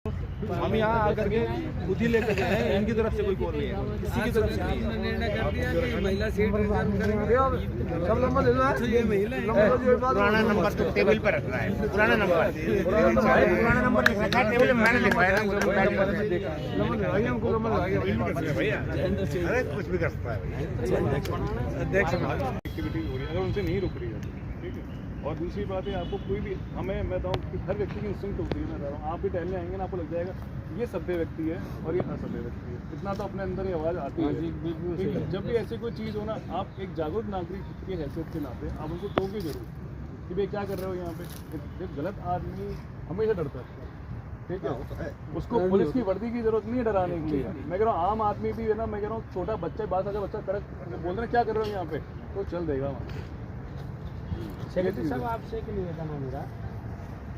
हम यहाँ आकर के खुद ही लेकर गए हैं, इनकी तरफ से कोई कॉल नहीं है, किसी की तरफ से नहीं है। निर्णय कर दिया कि महिला सीट रिजर्व करेंगे। सब नंबर ले लो। ये महिला पुराना नंबर तो टेबल पर रख रहा है, पुराना नंबर लिख रखा है टेबल में, मैंने लिखवाया ना। अरे कुछ भी कर सकता है अध्यक्ष एक्टिविटी हो रही है, अगर उनसे नहीं रुक रही है, ठीक है। और दूसरी बात है, आपको कोई भी मैं बताऊँ कि हर व्यक्ति की इंस्टिंक्ट होती है। मैं बता रहा हूँ, आप भी टहलने आएंगे ना, आपको लग जाएगा ये सभ्य व्यक्ति है और ये असभ्य व्यक्ति है। इतना तो अपने अंदर ही आवाज़ आती है। ठीक है, जब भी ऐसी कोई चीज़ हो ना, आप एक जागरूक नागरिक की हैसियत के नाते आप उनको टोके जरूर कि भाई क्या कर रहे हो यहाँ पे। एक गलत आदमी हमेशा डरता है, ठीक है। उसको पुलिस की वर्दी की जरूरत नहीं है डराने के लिए। मैं कह रहा हूँ आम आदमी भी है ना, मैं कह रहा हूँ छोटा बच्चा, बात अगर बच्चा कड़क बोल रहे क्या कर रहे हो यहाँ पे, तो चल देगा वहाँ। सेक्रेटरी साहब, आपसे एक निवेदन है मेरा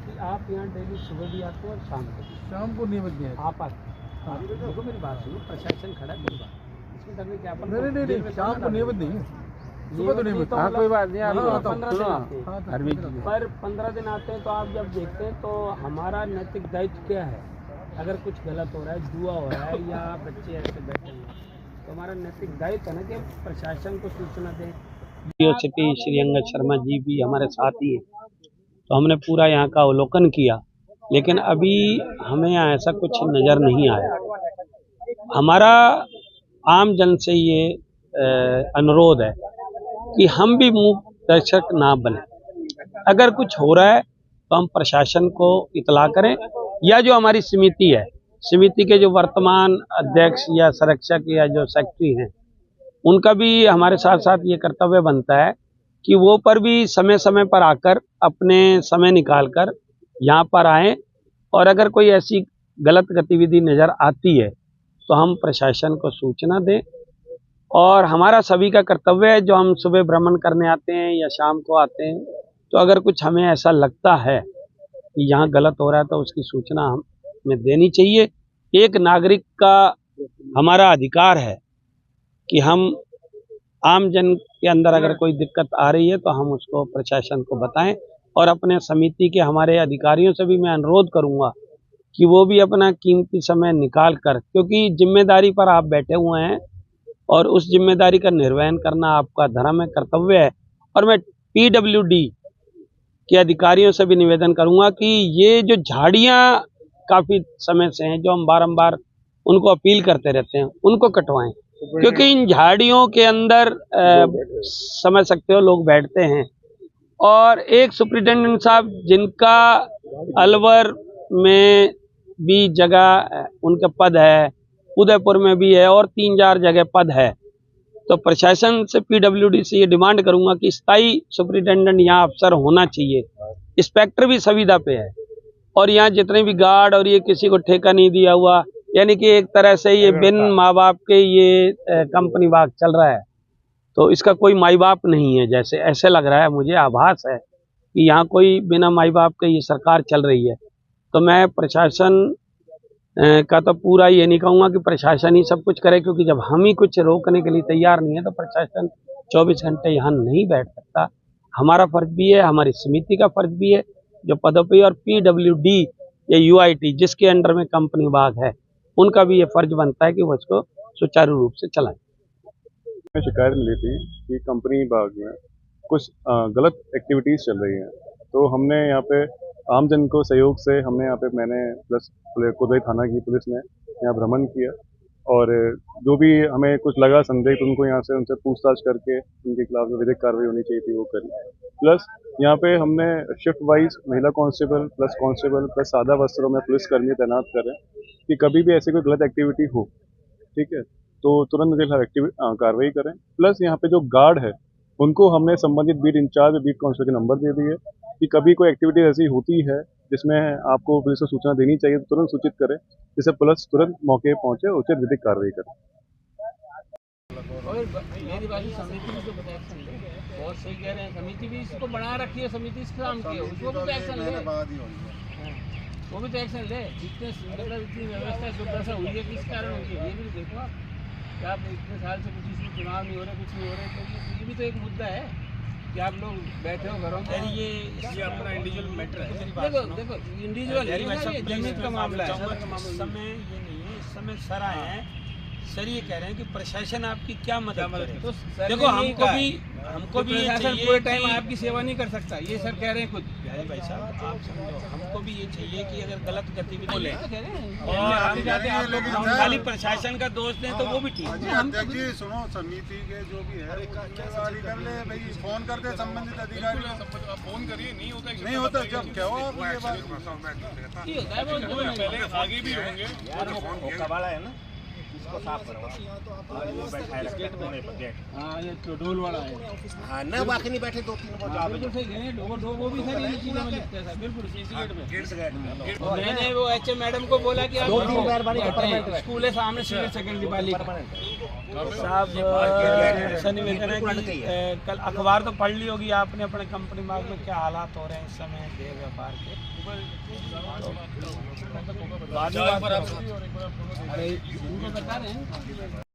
कि आप यहाँ डेली सुबह भी आते हो और शाम को नियमित नहीं आप आते। देखो मेरी बात सुनो, प्रशासन खड़ा है, कोई बात इसमें डरने क्या। नहीं, शाम को नियमित नहीं है, सुबह तो नियमित। हाँ कोई बात नहीं, 15 दिन आते हैं, पर 15 दिन आते हैं तो आप जब देखते हैं तो हमारा नैतिक दायित्व क्या है। अगर कुछ गलत हो रहा है, जुआ हो रहा है या बच्चे ऐसे बैठे हैं, तो हमारा नैतिक दायित्व है ना कि प्रशासन को सूचना दें। डीओसीपी श्री अंगद शर्मा जी भी हमारे साथ ही हैं, तो हमने पूरा यहाँ का अवलोकन किया, लेकिन अभी हमें यहाँ ऐसा कुछ नज़र नहीं आया। हमारा आम जन से ये अनुरोध है कि हम भी मूक दर्शक ना बने। अगर कुछ हो रहा है तो हम प्रशासन को इतला करें, या जो हमारी समिति है, समिति के जो वर्तमान अध्यक्ष या संरक्षक या जो सेक्रेटरी हैं, उनका भी हमारे साथ साथ ये कर्तव्य बनता है कि वो पर भी समय समय पर आकर अपने समय निकालकर यहाँ पर आएं, और अगर कोई ऐसी गलत गतिविधि नज़र आती है तो हम प्रशासन को सूचना दें। और हमारा सभी का कर्तव्य है, जो हम सुबह भ्रमण करने आते हैं या शाम को आते हैं, तो अगर कुछ हमें ऐसा लगता है कि यहाँ गलत हो रहा है तो उसकी सूचना हमें देनी चाहिए। एक नागरिक का हमारा अधिकार है कि हम आम जन के अंदर अगर कोई दिक्कत आ रही है तो हम उसको प्रशासन को बताएं। और अपने समिति के हमारे अधिकारियों से भी मैं अनुरोध करूंगा कि वो भी अपना कीमती समय निकाल कर, क्योंकि जिम्मेदारी पर आप बैठे हुए हैं और उस जिम्मेदारी का निर्वहन करना आपका धर्म है, कर्तव्य है। और मैं पीडब्ल्यूडी के अधिकारियों से भी निवेदन करूंगा कि ये जो झाड़ियाँ काफ़ी समय से हैं, जो हम बारंबार उनको अपील करते रहते हैं, उनको कटवाएं, क्योंकि इन झाड़ियों के अंदर समझ सकते हो लोग बैठते हैं। और एक सुप्रिटेंडेंट साहब जिनका अलवर में भी जगह उनके पद है, उदयपुर में भी है, और 3-4 जगह पद है, तो प्रशासन से पीडब्ल्यूडी से ये डिमांड करूंगा कि स्थायी सुप्रिटेंडेंट यहाँ अफसर होना चाहिए। इंस्पेक्टर भी संविदा पे है, और यहाँ जितने भी गार्ड और ये किसी को ठेका नहीं दिया हुआ, यानी कि एक तरह से ये बिन माँ बाप के ये कंपनी बाग चल रहा है, तो इसका कोई माई बाप नहीं है। जैसे ऐसे लग रहा है, मुझे आभास है कि यहाँ कोई बिना माई बाप के ये सरकार चल रही है। तो मैं प्रशासन का तो पूरा ये नहीं कहूँगा कि प्रशासन ही सब कुछ करे, क्योंकि जब हम ही कुछ रोकने के लिए तैयार नहीं है तो प्रशासन 24 घंटे यहाँ नहीं बैठ सकता। हमारा फर्ज भी है, हमारी समिति का फर्ज भी है जो पदों पर, और पीडब्ल्यूडी या यूआईटी जिसके अंडर में कंपनी बाग है, उनका भी ये फर्ज बनता है कि वो इसको सुचारू रूप से चलाएं। शिकायत मिली थी कि कंपनी बाग में कुछ गलत एक्टिविटीज़ चल रही हैं, तो हमने यहाँ पे आमजन को सहयोग से मैंने प्लस कोतवाली थाना की पुलिस ने यहाँ भ्रमण किया, और जो भी हमें कुछ लगा संदेह तो उनको यहाँ से उनसे पूछताछ करके उनके खिलाफ जो विधिक कार्रवाई होनी चाहिए थी वो करी। प्लस यहाँ पे हमने शिफ्ट वाइज महिला कांस्टेबल प्लस सादा वस्त्रों में पुलिसकर्मी तैनात करें कि कभी भी ऐसी कोई गलत एक्टिविटी हो, ठीक है, तो तुरंत उनके खिलाफ कार्रवाई करें। प्लस यहाँ पे जो गार्ड है उनको हमने संबंधित बीट इंचार्ज बीट कांस्टेबल के नंबर दे दिए कि कभी कोई एक्टिविटी ऐसी होती है जिसमें आपको पुलिस को सूचना देनी चाहिए तो तुरंत सूचित करें, जिससे पुलिस तुरंत मौके पहुंचे और उचित विधिक कार्रवाई करें। और मेरी बात समिति भी तो बताया, बहुत सही कह रहे हैं, समिति भी इसको बना रखी है, समिति इस काम की है, उसको भी तो एक्शन ले, वो भी तो एक्शन ले। इतने मतलब इतनी व्यवस्था दुर्दशा हुई है, किस कारण हुई है ये भी देखो आप। इतने साल से कुछ इसमें चुनाव नहीं हो रहे, कुछ नहीं हो रहे, तो ये भी तो एक मुद्दा है। कि आप लोग बैठे हो घरों में। ये अपना इंडिविजुअल मैटर है। मेरी बात देखो सुनो। देखो इंडिविजुअल है ना, ये जमीन का मामला है। इस समय ये नहीं है, इस समय सर आए हैं, सर ये कह रहे हैं कि प्रशासन आपकी क्या मदद करे। तो सर देखो ने यही कहा है हमको भी ये प्रशासन चाहिए पूरे टाइम कि- आपकी सेवा नहीं कर सकता, ये सर कह रहे हैं खुद। प्यारे भाई साहब आप समझो, हमको भी ये चाहिए कि अगर गलत गतिविधि ले तो कह रहे हैं। और आते जाते आप लोग हम खाली प्रशासन का दोष दें तो वो भी ठीक है। अध्यक्ष जी सुनो, समिति के जो भी है जिम्मेवारी कर ले भाई, फोन कर दे संबंधित अधिकारी। फोन करिए, नहीं होता नहीं होता जब क्या हो आप ये बात ठीक होता है, वो पहले आगे भी होंगे। यार वो कबाड़ा है ना, इसको साफ करो। वो बैठा है रखते कोने पर गेट। हाँ ये तो ढोल वाला है। हाँ ना, बाकी नहीं बैठे 2-3 वो हाँ, बिल्कुल सही कह रहे हैं, वो भी सर ये चीज़ों में लिखते हैं सर, बिल्कुल इसी गेट में। गेट से गेट और मैंने वो एचएम मैडम को बोला कि आप 2-3 मेहरबानी बैठे, स्कूल है सामने सीनियर सेकेंडरी वाली साहब सर निवेदन है कि कल अखबार तो पढ़ ली होगी आपने अपने कंपनी मार्ग में क्या हालात हो रहे हैं इस समय देह व्यापार के। बाद में बात करो। अरे उनको बता रहे हैं